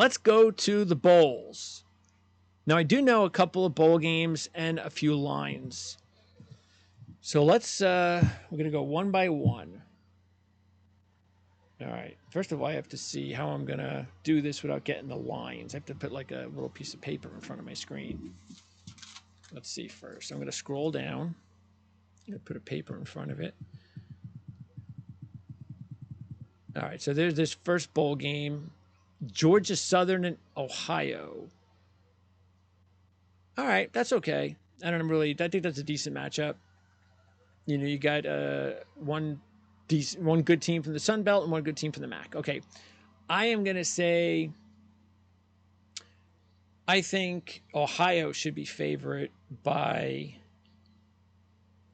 let's go to the bowls. Now, I do know a couple of bowl games and a few lines. So let's, we're going to go one by one. All right. First of all, I have to see how I'm going to do this without getting the lines. I have to put like a little piece of paper in front of my screen. Let's see first. I'm going to scroll down. I'm going to put a paper in front of it. All right. So there's this first bowl game. Georgia Southern and Ohio. All right. That's okay. I think that's a decent matchup. You know, you got one good team from the Sun Belt and one good team from the MAC. Okay. I am going to say I think Ohio should be favorite by,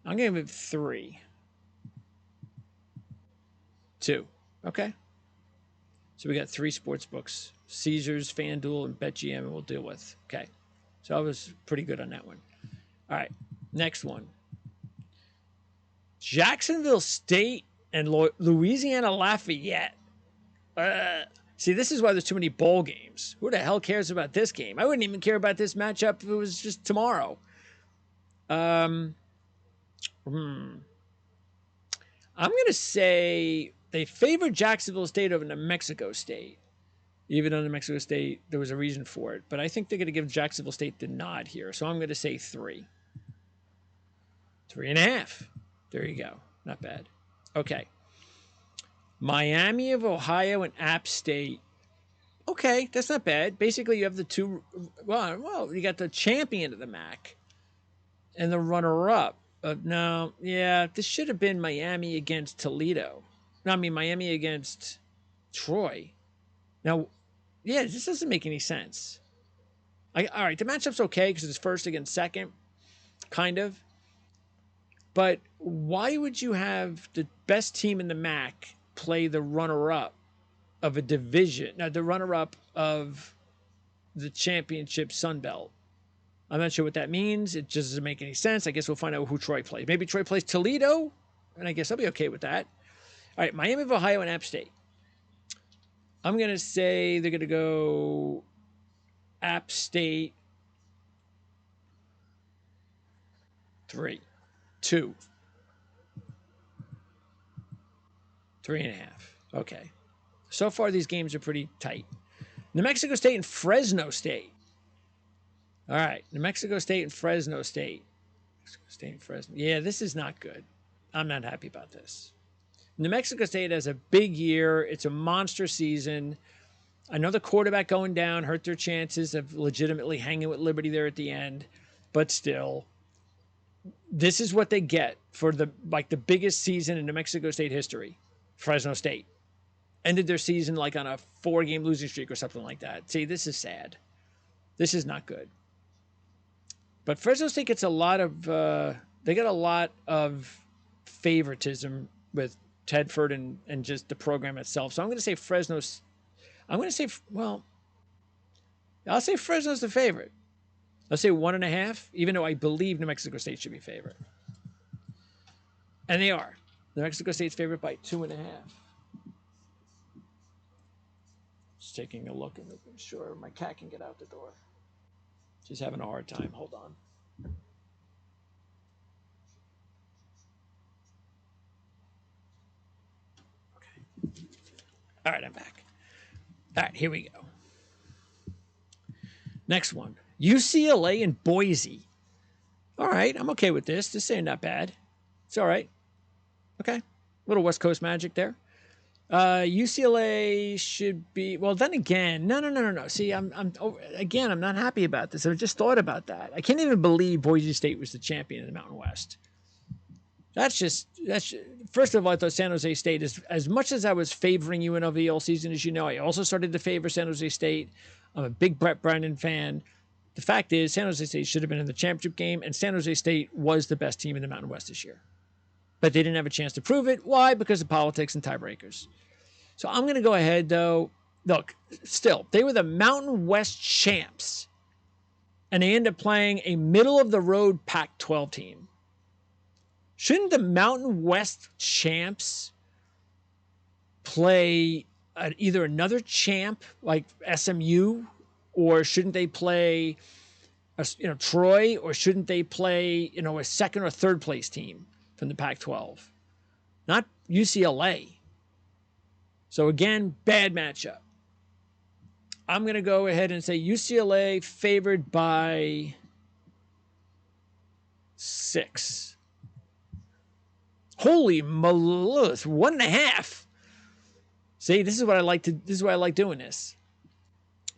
I'm going to give it 3. 2. Okay. So we got 3 sports books, Caesars, FanDuel, and BetGM we'll deal with. Okay. So I was pretty good on that one. All right. Next one. Jacksonville State and Louisiana Lafayette. See, this is why there's too many bowl games. Who the hell cares about this game? I wouldn't even care about this matchup if it was just tomorrow. I'm going to say they favor Jacksonville State over New Mexico State. Even though New Mexico State, there was a reason for it. But I think they're going to give Jacksonville State the nod here. So I'm going to say 3. 3.5. There you go. Not bad. Okay. Miami of Ohio and App State. Okay, that's not bad. Basically, you have the two. Well, you got the champion of the MAC and the runner-up. No, yeah, this should have been Miami against Toledo. No, I mean Miami against Troy. Now, yeah, this doesn't make any sense. All right, the matchup's okay because it's first against second, kind of. But why would you have the best team in the MAC play the runner-up of a division? Now, the runner-up of the championship Sun Belt. I'm not sure what that means. It just doesn't make any sense. I guess we'll find out who Troy plays. Maybe Troy plays Toledo, and I guess I'll be okay with that. All right, Miami of Ohio and App State. I'm going to say they're going to go App State 3. 2. 3.5. Okay. So far, these games are pretty tight. New Mexico State and Fresno State. All right. New Mexico State and Fresno State. Mexico State and Fresno. Yeah, this is not good. I'm not happy about this. New Mexico State has a big year. It's a monster season. I know the quarterback going down hurt their chances of legitimately hanging with Liberty there at the end, but still, this is what they get for the biggest season in New Mexico State history. Fresno State ended their season like on a 4-game losing streak or something like that. See, this is sad. This is not good. But Fresno State gets a lot of they get a lot of favoritism with Tedford and just the program itself. So I'm going to say Fresno's. I'm going to say, well, I'll say Fresno's the favorite. I'll say 1.5, even though I believe New Mexico State should be favorite. And they are. New Mexico State's favorite by 2.5. Just taking a look and making sure my cat can get out the door. She's having a hard time. Hold on. Okay. All right, I'm back. All right, here we go. Next one. UCLA and Boise. All right, I'm okay with this. This ain't not bad. It's all right. Okay. Little West Coast magic there. UCLA should be, well, then again, no. See, I'm not happy about this. I just thought about that. I can't even believe Boise State was the champion in the Mountain West. First of all, I thought San Jose State, as much as I was favoring UNLV all season, as you know, I also started to favor San Jose State. I'm a big Brett Brennan fan. The fact is, San Jose State should have been in the championship game, and San Jose State was the best team in the Mountain West this year. But they didn't have a chance to prove it. Why? Because of politics and tiebreakers. So I'm going to go ahead, though. Look, still, they were the Mountain West champs, and they ended up playing a middle-of-the-road Pac-12 team. Shouldn't the Mountain West champs play either another champ like SMU, or shouldn't they play Troy, or shouldn't they play a second or third place team from the Pac-12? Not UCLA. So again, bad matchup. I'm going to go ahead and say UCLA favored by 6. Holy malus, 1.5. See, this is what I like to. This is why I like doing this,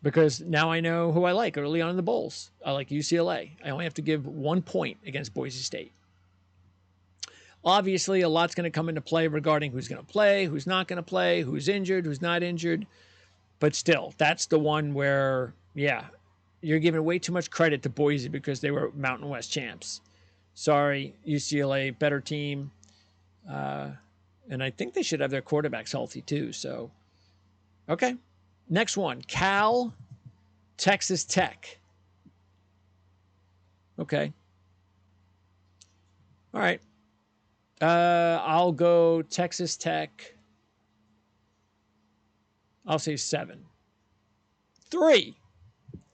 because now I know who I like early on in the bowls. I like UCLA. I only have to give 1 point against Boise State. Obviously, a lot's going to come into play regarding who's going to play, who's not going to play, who's injured, who's not injured. But still, that's the one where, yeah, you're giving way too much credit to Boise because they were Mountain West champs. Sorry, UCLA, better team. And I think they should have their quarterbacks healthy too. So, okay. Next one, Cal, Texas Tech. Okay. All right. I'll go Texas Tech. I'll say 7. 3.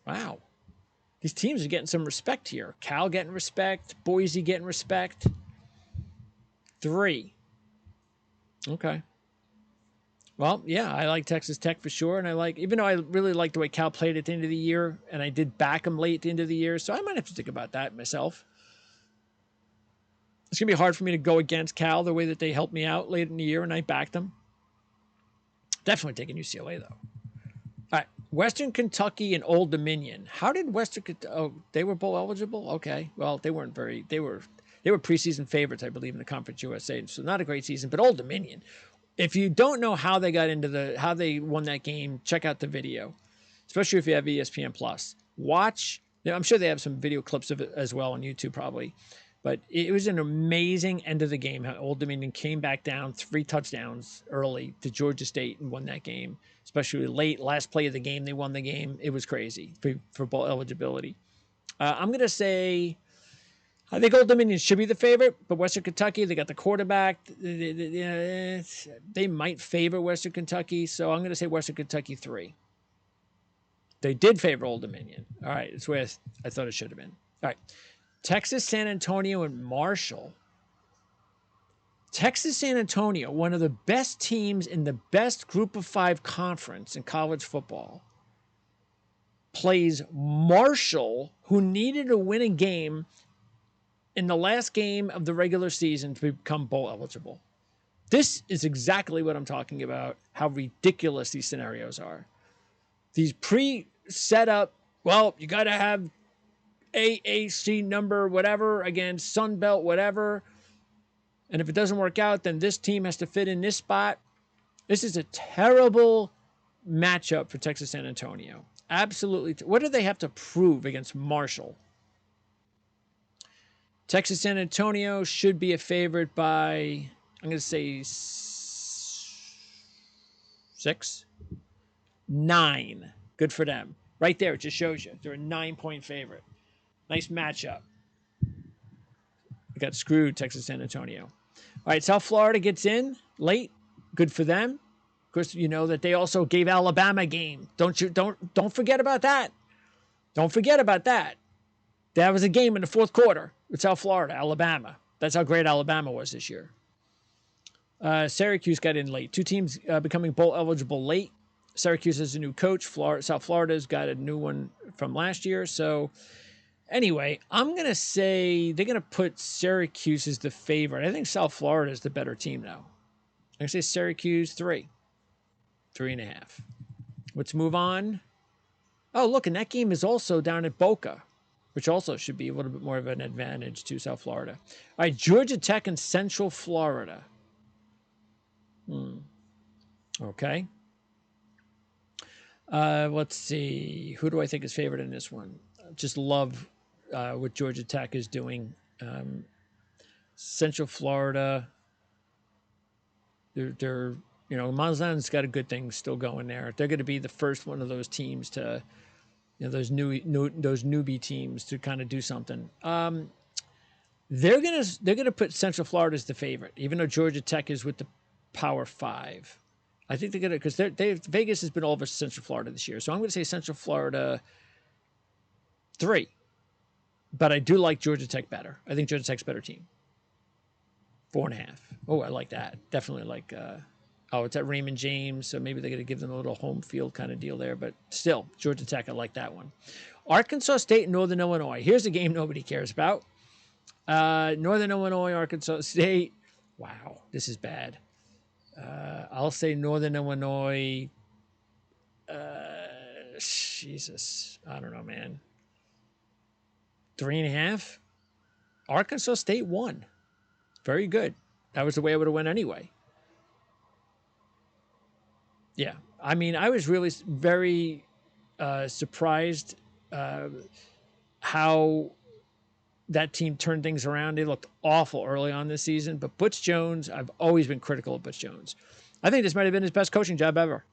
Wow. These teams are getting some respect here. Cal getting respect. Boise getting respect. 3. Okay. Well, yeah, I like Texas Tech for sure. And I like, even though I really like the way Cal played at the end of the year, and I did back them late at the end of the year, so I might have to think about that myself. It's going to be hard for me to go against Cal the way that they helped me out late in the year and I backed them. Definitely taking UCLA, though. All right. Western Kentucky and Old Dominion. How did Western Kentucky... Oh, they were bowl eligible? Okay. Well, they weren't very... They were preseason favorites, I believe, in the Conference USA. So not a great season. But Old Dominion, if you don't know how they got into how they won that game, check out the video. Especially if you have ESPN+. Watch... I'm sure they have some video clips of it as well on YouTube, probably. But it was an amazing end of the game how Old Dominion came back down 3 touchdowns early to Georgia State and won that game. Especially late, last play of the game, they won the game. It was crazy for bowl eligibility. I'm going to say, I think Old Dominion should be the favorite, but Western Kentucky, they got the quarterback. They might favor Western Kentucky, so I'm going to say Western Kentucky 3. They did favor Old Dominion. All right, it's where I thought it should have been. All right. Texas, San Antonio, and Marshall. Texas, San Antonio, one of the best teams in the best Group of 5 conference in college football, plays Marshall, who needed to win a game in the last game of the regular season to become bowl eligible. This is exactly what I'm talking about, how ridiculous these scenarios are. These pre-set up, well, you got to have AAC number whatever against Sun Belt whatever, and if it doesn't work out, then this team has to fit in this spot. This is a terrible matchup for Texas San Antonio. Absolutely. What do they have to prove against Marshall? Texas San Antonio should be a favorite by, I'm going to say 6, 9. Good for them. Right there, it just shows you they're a 9-point favorite. Nice matchup. We got screwed, Texas San Antonio. All right, South Florida gets in late. Good for them. Of course, you know that they also gave Alabama a game. Don't forget about that. Don't forget about that. That was a game in the 4th quarter with South Florida, Alabama. That's how great Alabama was this year. Syracuse got in late. 2 teams becoming bowl eligible late. Syracuse has a new coach. South Florida's got a new one from last year. So anyway, I'm going to say they're going to put Syracuse as the favorite. I think South Florida is the better team now. I'm going to say Syracuse 3. 3.5. Let's move on. Oh, look, and that game is also down at Boca, which also should be a little bit more of an advantage to South Florida. All right, Georgia Tech and Central Florida. Okay. Let's see. Who do I think is favored in this one? Just love what Georgia Tech is doing. Central Florida, they're Mazan's got a good thing still going there. They're going to be the first one of those teams to, those newbie teams to kind of do something. They're gonna put Central Florida as the favorite, even though Georgia Tech is with the Power 5. I think they're going to, because Vegas has been all over Central Florida this year. So I'm going to say Central Florida 3. But I do like Georgia Tech better. I think Georgia Tech's a better team. 4.5. Oh, I like that. Definitely like, it's at Raymond James. So maybe they're going to give them a little home field kind of deal there. But still, Georgia Tech, I like that one. Arkansas State and Northern Illinois. Here's a game nobody cares about. Northern Illinois, Arkansas State. Wow, this is bad. I'll say Northern Illinois. Jesus, I don't know, man. 3.5. Arkansas State won. Very good. That was the way I would have went anyway. Yeah, I mean, I was really very surprised how that team turned things around. They looked awful early on this season, but Butch Jones, I've always been critical of Butch Jones. I think this might have been his best coaching job ever.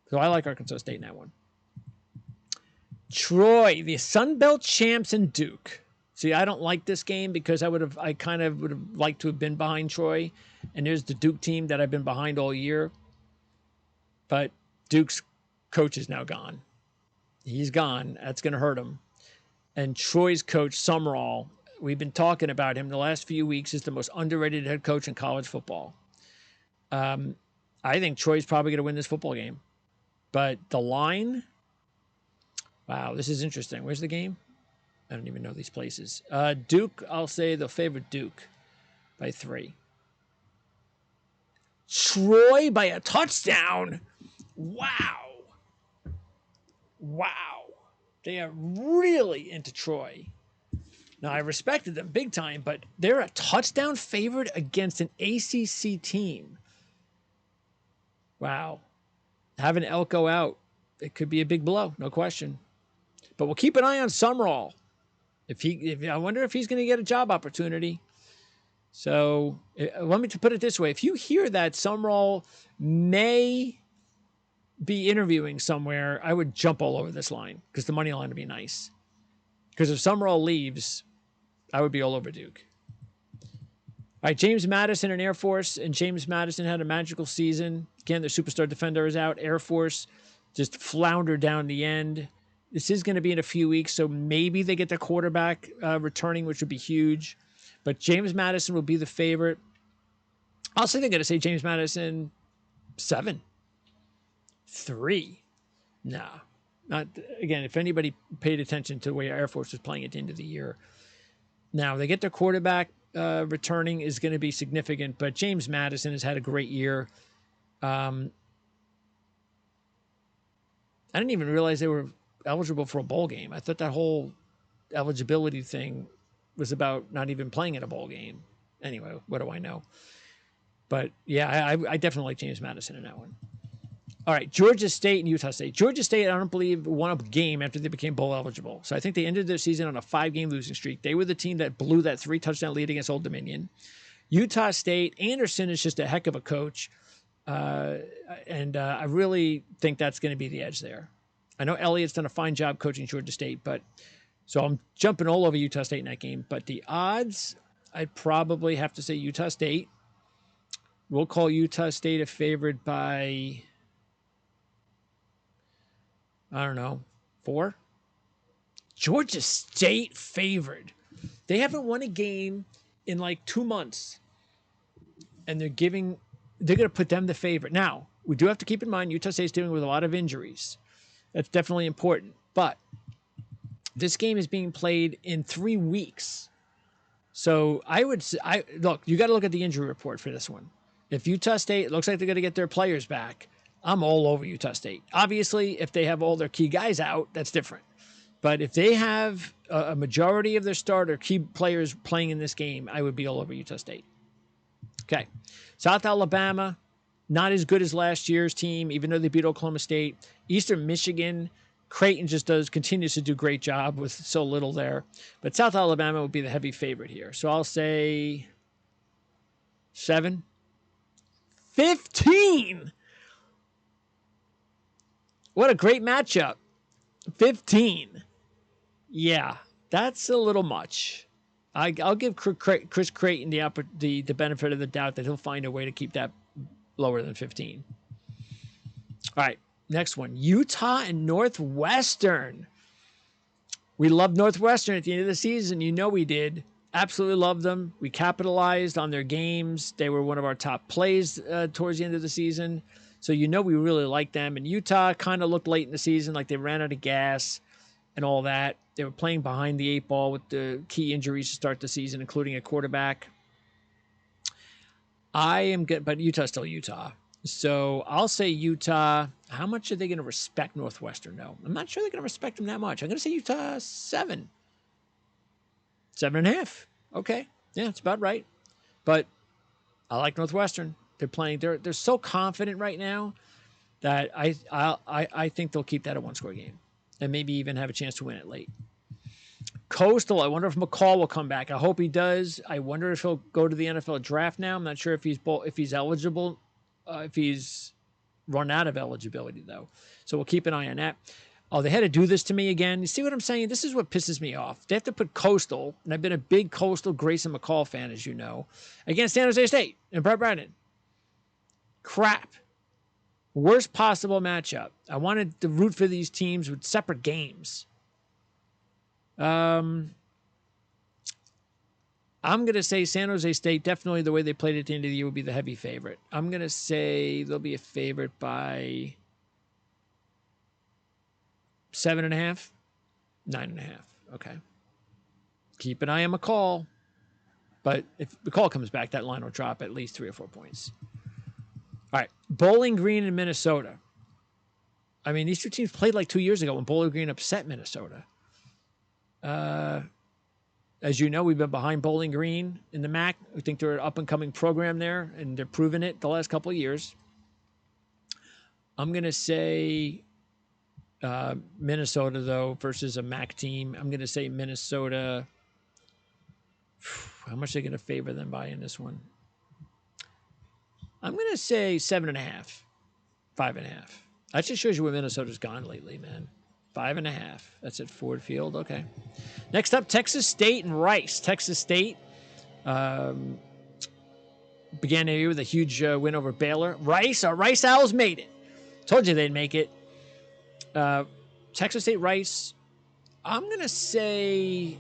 So I like Arkansas State in that one. Troy, the Sun Belt champs, and Duke. See, I don't like this game because I kind of would have liked to have been behind Troy. And there's the Duke team that I've been behind all year. But Duke's coach is now gone. He's gone. That's going to hurt him. And Troy's coach, Summerall, we've been talking about him the last few weeks, is the most underrated head coach in college football. I think Troy's probably going to win this football game. But the line, wow, this is interesting. Where's the game? I don't even know these places. Duke, I'll say they'll favor Duke by 3. Troy by a touchdown. Wow. They are really into Troy. Now, I respected them big time, but they're a touchdown favorite against an ACC team. Wow. Having Elko out, it could be a big blow, no question. But we'll keep an eye on Summerall. I wonder if he's going to get a job opportunity. So let me put it this way. If you hear that Summerall may be interviewing somewhere, I would jump all over this line because the money line would be nice. Because if Summerall leaves, I would be all over Duke. All right, James Madison and Air Force. And James Madison had a magical season. Again, their superstar defender is out. Air Force just floundered down the end. This is going to be in a few weeks, so maybe they get their quarterback returning, which would be huge. But James Madison will be the favorite. I'll say they're going to say James Madison 7. 3. Nah. Not again, if anybody paid attention to the way Air Force was playing at the end of the year. Now, they get their quarterback returning is going to be significant, but James Madison has had a great year. I didn't even realize they were eligible for a bowl game. I thought that whole eligibility thing was about not even playing in a bowl game. Anyway, what do I know? But yeah, I definitely like James Madison in that one. All right, Georgia State and Utah State. Georgia State, I don't believe, won a game after they became bowl eligible. So I think they ended their season on a 5-game losing streak. They were the team that blew that 3-touchdown lead against Old Dominion. Utah State, Anderson is just a heck of a coach. And I really think that's going to be the edge there. I know Elliott's done a fine job coaching Georgia State, but so I'm jumping all over Utah State in that game. But the odds, I'd probably have to say Utah State. We'll call Utah State a favorite by, I don't know, 4? Georgia State favored. They haven't won a game in like 2 months. And they're going to put them the favorite. Now, we do have to keep in mind Utah State's dealing with a lot of injuries. That's definitely important. But this game is being played in 3 weeks. So look, you got to look at the injury report for this one. If Utah State looks like they're going to get their players back, I'm all over Utah State. Obviously, if they have all their key guys out, that's different. But if they have a majority of their starter key players playing in this game, I would be all over Utah State. Okay. South Alabama, not as good as last year's team, even though they beat Oklahoma State. Eastern Michigan, Creighton just continues to do a great job with so little there. But South Alabama would be the heavy favorite here. So I'll say 7. 15! What a great matchup. 15. Yeah, that's a little much. I'll give Chris Creighton the benefit of the doubt that he'll find a way to keep that lower than 15. All right, next one. Utah and Northwestern. We loved Northwestern at the end of the season. You know we did. Absolutely loved them. We capitalized on their games. They were one of our top plays towards the end of the season. So you know we really liked them. And Utah kind of looked late in the season like they ran out of gas and all that. They were playing behind the 8 ball with the key injuries to start the season, including a quarterback. I am good, but Utah's still Utah. So I'll say Utah. How much are they going to respect Northwestern? No, I'm not sure they're going to respect them that much. I'm going to say Utah 7. 7.5. Okay. Yeah, it's about right. But I like Northwestern. They're playing. They're so confident right now that I think they'll keep that a 1-score game and maybe even have a chance to win it late. Coastal, I wonder if McCall will come back. I hope he does. I wonder if he'll go to the NFL draft now. I'm not sure if he's eligible, if he's run out of eligibility, though. So we'll keep an eye on that. Oh, they had to do this to me again. You see what I'm saying? This is what pisses me off. They have to put Coastal, and I've been a big Coastal Grayson McCall fan, as you know, against San Jose State and Brett Brennan. Crap. Worst possible matchup. I wanted to root for these teams with separate games. I'm going to say San Jose State, definitely the way they played at the end of the year, would be the heavy favorite. I'm going to say they'll be a favorite by 7.5, 9.5. Okay. Keep an eye on McCall. But if McCall comes back, that line will drop at least 3 or 4 points. All right. Bowling Green and Minnesota. I mean, these two teams played like 2 years ago when Bowling Green upset Minnesota. As you know, we've been behind Bowling Green in the MAC. We think they're an up-and-coming program there, and they're proving it the last couple of years. I'm going to say Minnesota, though, versus a MAC team. I'm going to say Minnesota. How much are they going to favor them by in this one? I'm going to say 7.5, 5.5. That just shows you where Minnesota's gone lately, man. 5.5. That's at Ford Field. Okay. Next up, Texas State and Rice. Texas State began the year with a huge win over Baylor. Rice Owls made it. Told you they'd make it. Texas State, Rice. I'm going to say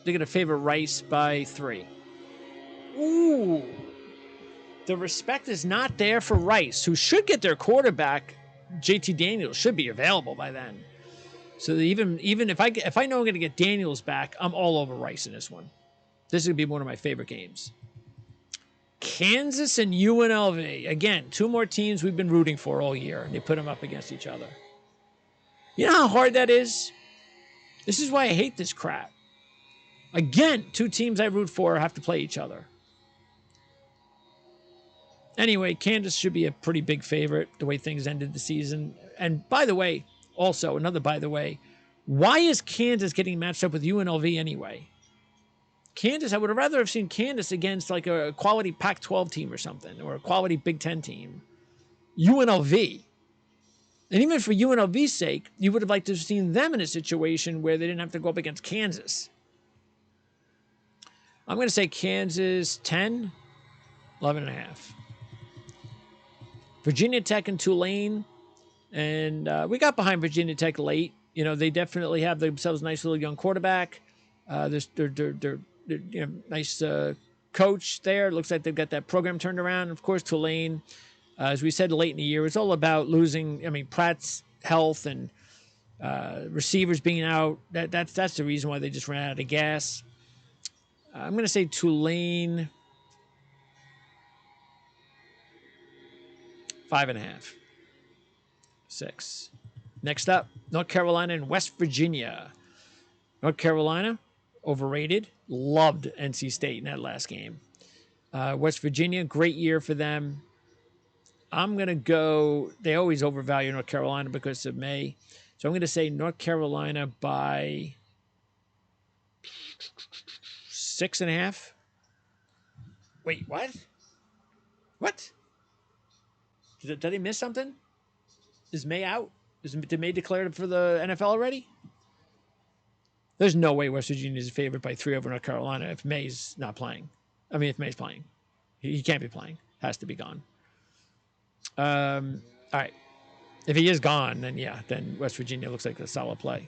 they're going to favor Rice by 3. Ooh. The respect is not there for Rice, who should get their quarterback. JT Daniels should be available by then. So even if I know I'm going to get Daniels back, I'm all over Rice in this one. This is going to be one of my favorite games. Kansas and UNLV. Again, 2 more teams we've been rooting for all year. And they put them up against each other. You know how hard that is? This is why I hate this crap. Again, 2 teams I root for have to play each other. Anyway, Kansas should be a pretty big favorite the way things ended the season. And by the way, also, another by the way, why is Kansas getting matched up with UNLV anyway? Kansas, I would have rather have seen Kansas against like a quality Pac-12 team or something, or a quality Big Ten team. UNLV. And even for UNLV's sake, you would have liked to have seen them in a situation where they didn't have to go up against Kansas. I'm going to say Kansas 10, 11.5. Virginia Tech and Tulane. And we got behind Virginia Tech late. You know, they definitely have themselves a nice little young quarterback. They're nice coach there. It looks like they've got that program turned around. Of course, Tulane, as we said late in the year, it's all about losing. I mean, Pratt's health and receivers being out. That's the reason why they just ran out of gas. I'm going to say Tulane 5.5. 6. Next up, North Carolina and West Virginia. North Carolina, overrated. Loved NC State in that last game. West Virginia, great year for them. I'm going to go, they always overvalue North Carolina because of May. So I'm going to say North Carolina by 6.5. Wait, what? What? Did I miss something? Is May out? Did May declared for the NFL already? There's no way West Virginia is a favorite by 3 over North Carolina if May's not playing. I mean, if May's playing. He can't be playing. Has to be gone. All right. If he is gone, then yeah, then West Virginia looks like a solid play.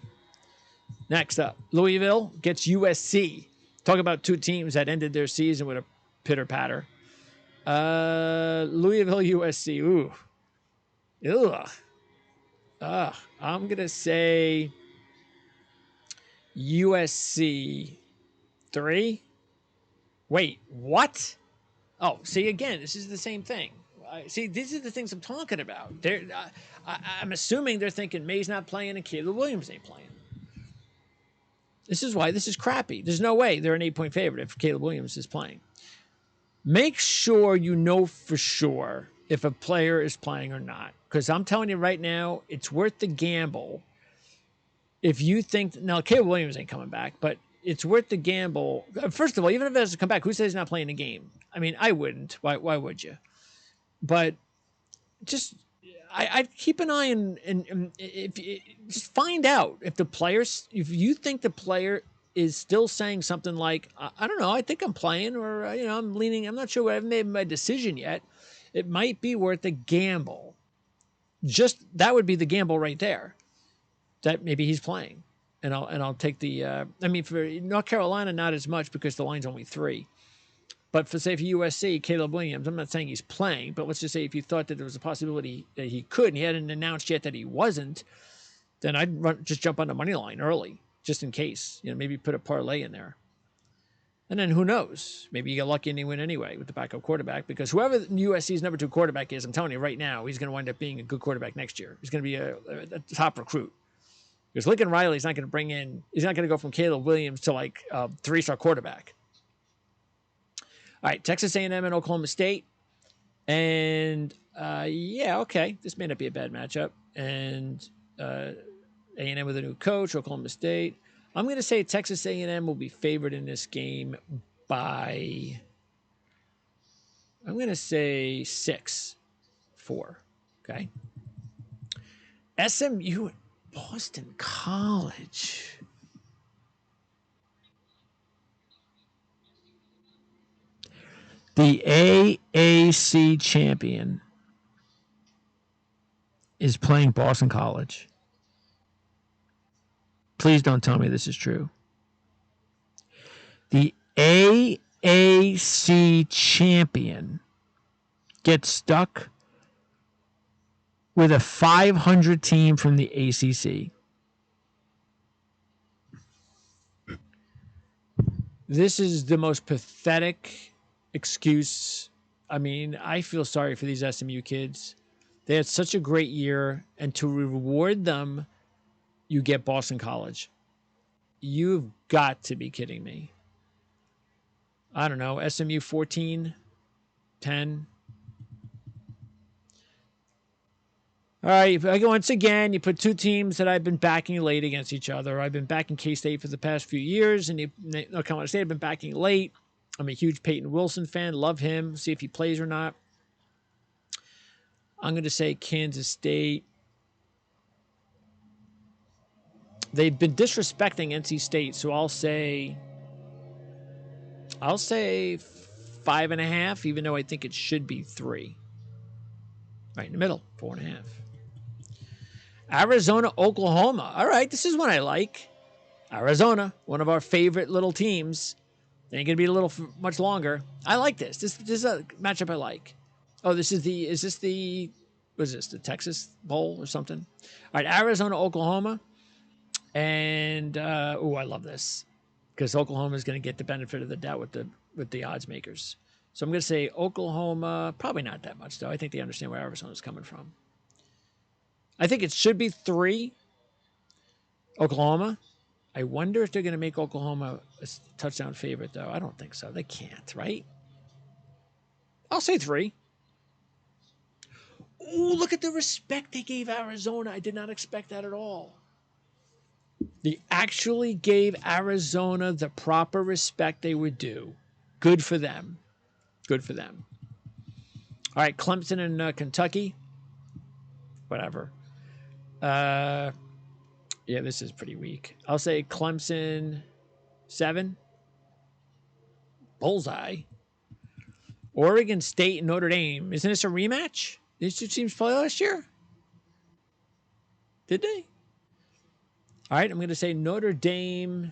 Next up, Louisville gets USC. Talk about two teams that ended their season with a pitter patter. Louisville, USC. Ooh. Ugh. I'm going to say USC 3. Wait, what? Oh, see, again, this is the same thing. See, these are the things I'm talking about. I'm assuming they're thinking May's not playing and Caleb Williams ain't playing. This is why this is crappy. There's no way they're an 8-point favorite if Caleb Williams is playing. Make sure you know for sure if a player is playing or not. Because I'm telling you right now, it's worth the gamble. If you think, now Caleb Williams ain't coming back, but it's worth the gamble. First of all, even if it doesn't come back, who says he's not playing a game? I mean, I wouldn't. Why would you? But just, I'd keep an eye and if just find out if the players, if you think the player is still saying something like, I don't know, I think I'm playing, or I'm leaning, I'm not sure, I haven't made my decision yet. It might be worth a gamble. Just that would be the gamble right there. That maybe he's playing, and I'll take the. I mean, for North Carolina, not as much because the line's only 3. But for say for USC, Caleb Williams, I'm not saying he's playing, but let's just say if you thought that there was a possibility that he could, and he hadn't announced yet that he wasn't, then I'd just jump on the money line early, just in case. Maybe put a parlay in there. And then who knows? Maybe you get lucky and you win anyway with the backup quarterback, because whoever USC's number 2 quarterback is, I'm telling you right now, he's going to wind up being a good quarterback next year. He's going to be a top recruit. Because Lincoln Riley's not going to he's not going to go from Caleb Williams to like a 3-star quarterback. All right, Texas A&M and Oklahoma State. And yeah, okay, this may not be a bad matchup. And A&M with a new coach, Oklahoma State. I'm going to say Texas A&M will be favored in this game by, I'm going to say 6-4. Okay. SMU at Boston College. The AAC champion is playing Boston College. Please don't tell me this is true. The AAC champion gets stuck with a 500 team from the ACC. This is the most pathetic excuse. I mean, I feel sorry for these SMU kids. They had such a great year, and to reward them, you get Boston College. You've got to be kidding me. I don't know, SMU 14, 10. All right, once again, you put 2 teams that I've been backing late against each other. I've been backing K-State for the past few years, and North Carolina State I've been backing late. I'm a huge Peyton Wilson fan. Love him. See if he plays or not. I'm going to say Kansas State. They've been disrespecting NC State, so I'll say 5.5, even though I think it should be 3. Right in the middle, 4.5. Arizona, Oklahoma. All right, this is one I like. Arizona, one of our favorite little teams. They ain't going to be a little much longer. I like this. This is a matchup I like. Oh, is this the Texas Bowl or something? All right, Arizona, Oklahoma. And, I love this. Because Oklahoma is going to get the benefit of the doubt with the odds makers. So I'm going to say Oklahoma, probably not that much, though. I think they understand where Arizona's coming from. I think it should be 3. Oklahoma. I wonder if they're going to make Oklahoma a touchdown favorite, though. I don't think so. They can't, right? I'll say 3. Oh, look at the respect they gave Arizona. I did not expect that at all. They actually gave Arizona the proper respect they would do. Good for them. Good for them. All right, Clemson and Kentucky. Whatever. Yeah, this is pretty weak. I'll say Clemson 7. Bullseye. Oregon State and Notre Dame. Isn't this a rematch? These two teams play last year? Did they? All right, I'm going to say Notre Dame.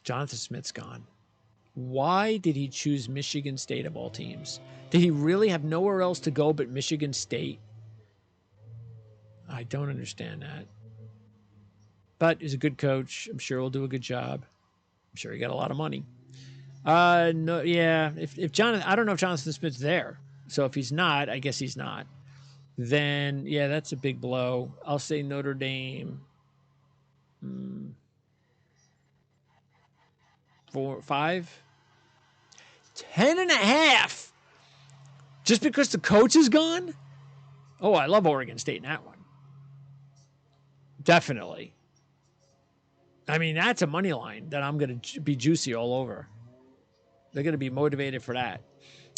Jonathan Smith's gone. Why did he choose Michigan State of all teams? Did he really have nowhere else to go but Michigan State? I don't understand that. But he's a good coach. I'm sure he'll do a good job. I'm sure he got a lot of money. No, yeah. If Jonathan, I don't know if Jonathan Smith's there. So if he's not, I guess he's not. Then yeah, that's a big blow. I'll say Notre Dame. 4, 5, 10.5. Just because the coach is gone? Oh, I love Oregon State in that one. Definitely. I mean, that's a money line that I'm going to be juicy all over. They're going to be motivated for that.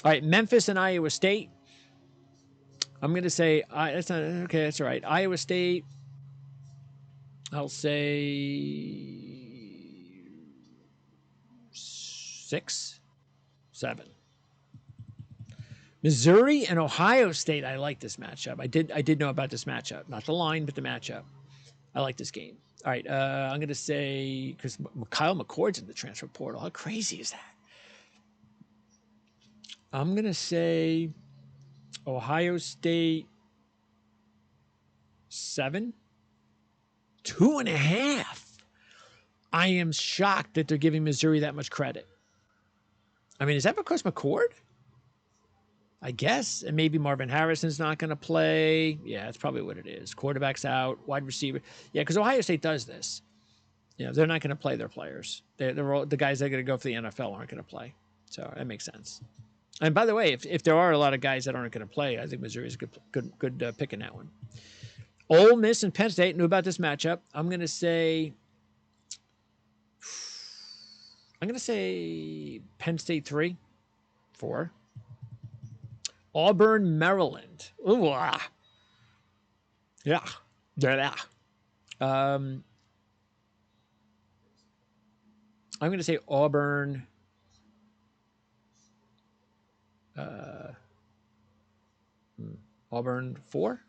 All right, Memphis and Iowa State. I'm going to say, that's not, okay, that's all right. Iowa State, I'll say 6, 7. Missouri and Ohio State, I like this matchup. I did know about this matchup. Not the line, but the matchup. I like this game. All right, I'm going to say, because Kyle McCord's in the transfer portal. How crazy is that? I'm going to say Ohio State 7, 2.5. I am shocked that they're giving Missouri that much credit. I mean, is that because McCord? I guess. And maybe Marvin Harrison's not going to play. Yeah, that's probably what it is. Quarterback's out, wide receiver. Yeah, because Ohio State does this. You know, they're not going to play their players. They're all, the guys that are going to go for the NFL aren't going to play. So that makes sense. And by the way, if there are a lot of guys that aren't going to play, I think Missouri's a good pick in that one. Ole Miss and Penn State knew about this matchup. I'm going to say Penn State 3, 4. Auburn, Maryland. Ooh, ah. Yeah. I'm going to say Auburn. Auburn 4,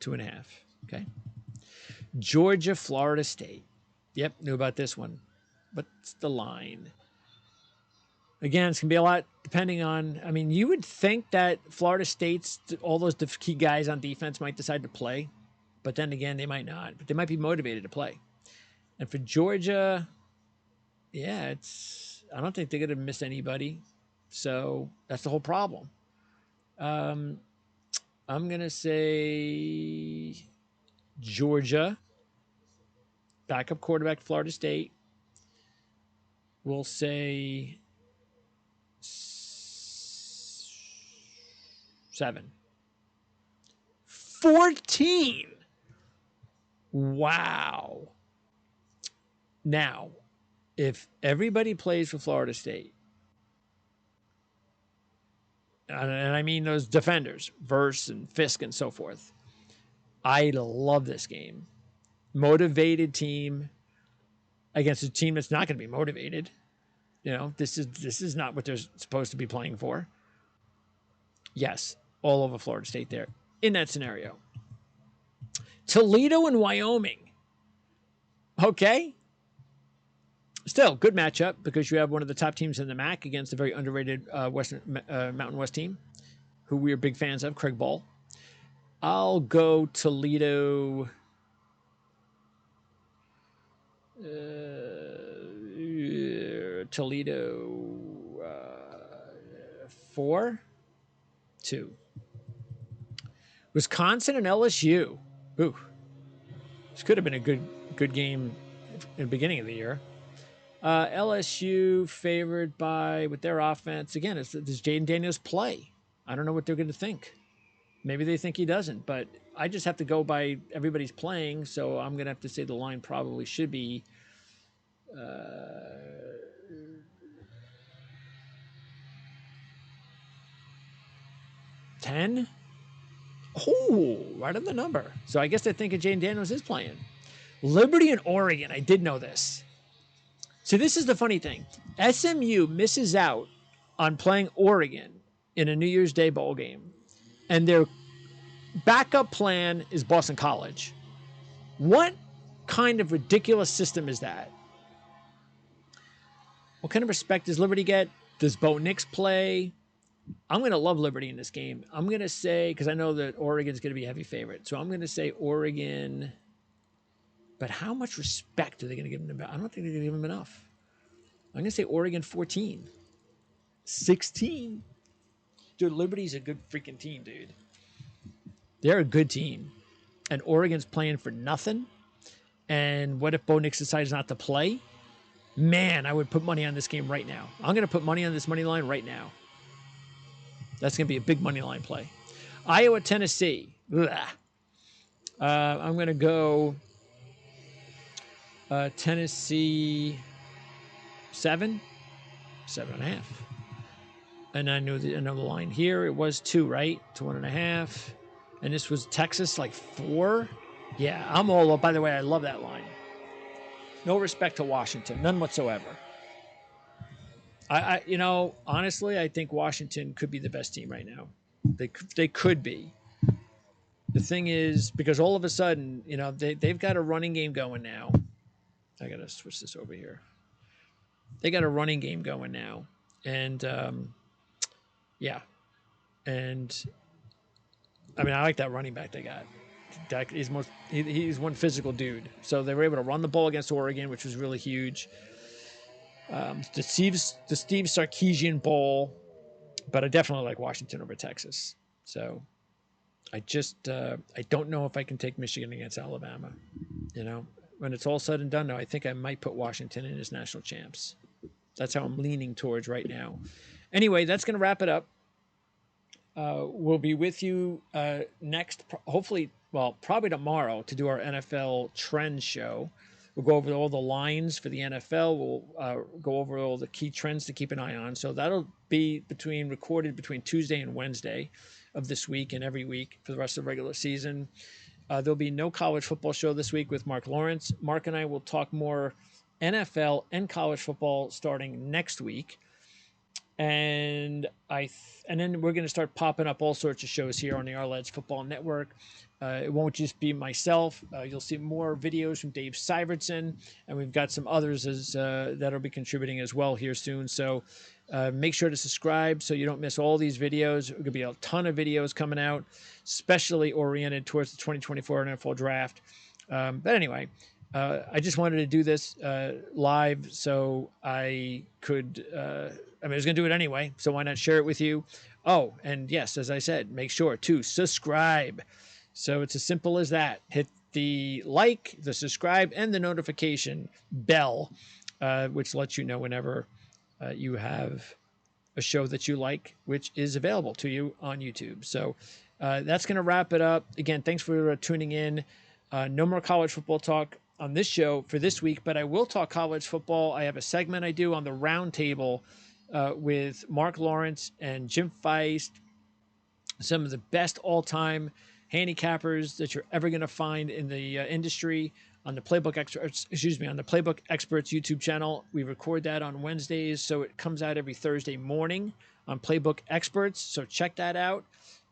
2.5. Okay. Georgia, Florida State. Yep, knew about this one. What's the line? Again, it's going to be a lot depending on, I mean, you would think that Florida State's, all those key guys on defense might decide to play, but then again, they might not. But they might be motivated to play. And for Georgia, yeah, I don't think they're going to miss anybody. So that's the whole problem. I'm going to say Georgia, backup quarterback, Florida State. We'll say 7. 14. Wow. Now, if everybody plays for Florida State, and I mean those defenders, Verse and Fisk and so forth, I love this game. Motivated team against a team that's not going to be motivated. You know, this is not what they're supposed to be playing for. Yes, all over Florida State there in that scenario. Toledo and Wyoming. Okay. Still, good matchup because you have one of the top teams in the MAC against a very underrated Mountain West team who we are big fans of, Craig Ball. I'll go Toledo. Toledo 4, 2. Wisconsin and LSU. Ooh, this could have been a good game in the beginning of the year. LSU favored by, with their offense. Again, does Jaden Daniels play? I don't know what they're going to think. Maybe they think he doesn't, but I just have to go by everybody's playing, so I'm going to have to say the line probably should be 10. Oh, right on the number. So I guess they're thinking Jaden Daniels is playing. Liberty and Oregon. I did know this. So this is the funny thing. SMU misses out on playing Oregon in a New Year's Day bowl game, and their backup plan is Boston College. What kind of ridiculous system is that? What kind of respect does Liberty get? Does Bo Nix play? I'm going to love Liberty in this game. I'm going to say, because I know that Oregon's going to be a heavy favorite, so I'm going to say Oregon. But how much respect are they going to give them? I don't think they're going to give them enough. I'm going to say Oregon 14. 16. Dude, Liberty's a good freaking team, dude. They're a good team. And Oregon's playing for nothing. And what if Bo Nix decides not to play? Man, I would put money on this game right now. I'm going to put money on this money line right now. That's going to be a big money line play. Iowa, Tennessee. I'm going to go Tennessee 7.5. And I know the line here. It was 2, right? To 1.5. And this was Texas like 4. Yeah, I'm all up. By the way, I love that line. No respect to Washington, none whatsoever. Honestly, I think Washington could be the best team right now. They could be. The thing is, because all of a sudden, they've got a running game going now. I got to switch this over here. They got a running game going now. And, yeah. And, I mean, I like that running back they got. He's one physical dude. So they were able to run the ball against Oregon, which was really huge. The Steve Sarkisian Bowl, but I definitely like Washington over Texas. So I don't know if I can take Michigan against Alabama. When it's all said and done, though, I think I might put Washington in as national champs. That's how I'm leaning towards right now. Anyway, that's going to wrap it up. We'll be with you next, hopefully, probably tomorrow to do our NFL trend show. We'll go over all the lines for the NFL. We'll go over all the key trends to keep an eye on. So that'll be recorded between Tuesday and Wednesday of this week and every week for the rest of the regular season. There'll be no college football show this week with Mark Lawrence. Mark and I will talk more NFL and college football starting next week. And then we're going to start popping up all sorts of shows here on the Our-Lads Football Network. It won't just be myself. You'll see more videos from Dave Syvertson, and we've got some others that'll be contributing as well here soon. So make sure to subscribe so you don't miss all these videos. There's going to be a ton of videos coming out, especially oriented towards the 2024 NFL Draft. But anyway, I just wanted to do this live so I could I was going to do it anyway, so why not share it with you? Oh, and yes, as I said, make sure to subscribe. So it's as simple as that. Hit the like, the subscribe, and the notification bell, which lets you know whenever you have a show that you like, which is available to you on YouTube. So that's going to wrap it up. Again, thanks for tuning in. No more college football talk on this show for this week, but I will talk college football. I have a segment I do on the round table with Mark Lawrence and Jim Feist, some of the best all-time handicappers that you're ever going to find in the industry on the Playbook Experts, on the Playbook Experts YouTube channel. We record that on Wednesdays, so it comes out every Thursday morning on Playbook Experts. So check that out.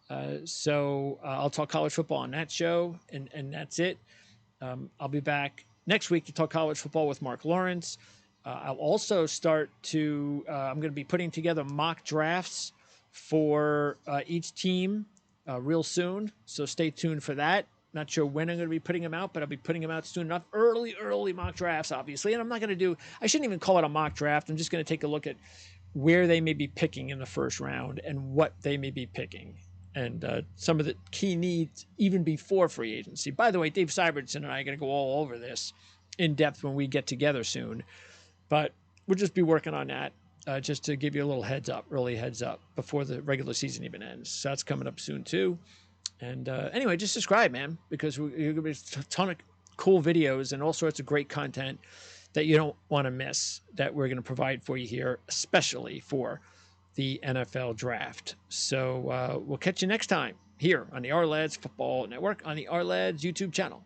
I'll talk college football on that show, and that's it. I'll be back next week to talk college football with Mark Lawrence. I'll also start to, I'm going to be putting together mock drafts for each team real soon. So stay tuned for that. Not sure when I'm going to be putting them out, but I'll be putting them out soon enough. Early mock drafts, obviously. And I'm not going to I shouldn't even call it a mock draft. I'm just going to take a look at where they may be picking in the first round and what they may be picking. And some of the key needs even before free agency. By the way, Dave Syvertson and I are going to go all over this in depth when we get together soon. But we'll just be working on that just to give you a little early heads up before the regular season even ends. So that's coming up soon too. And anyway, just subscribe, man, because you're going to be a ton of cool videos and all sorts of great content that you don't want to miss that we're going to provide for you here, especially for the NFL Draft. So we'll catch you next time here on the Our-Lads Football Network on the Our-Lads YouTube channel.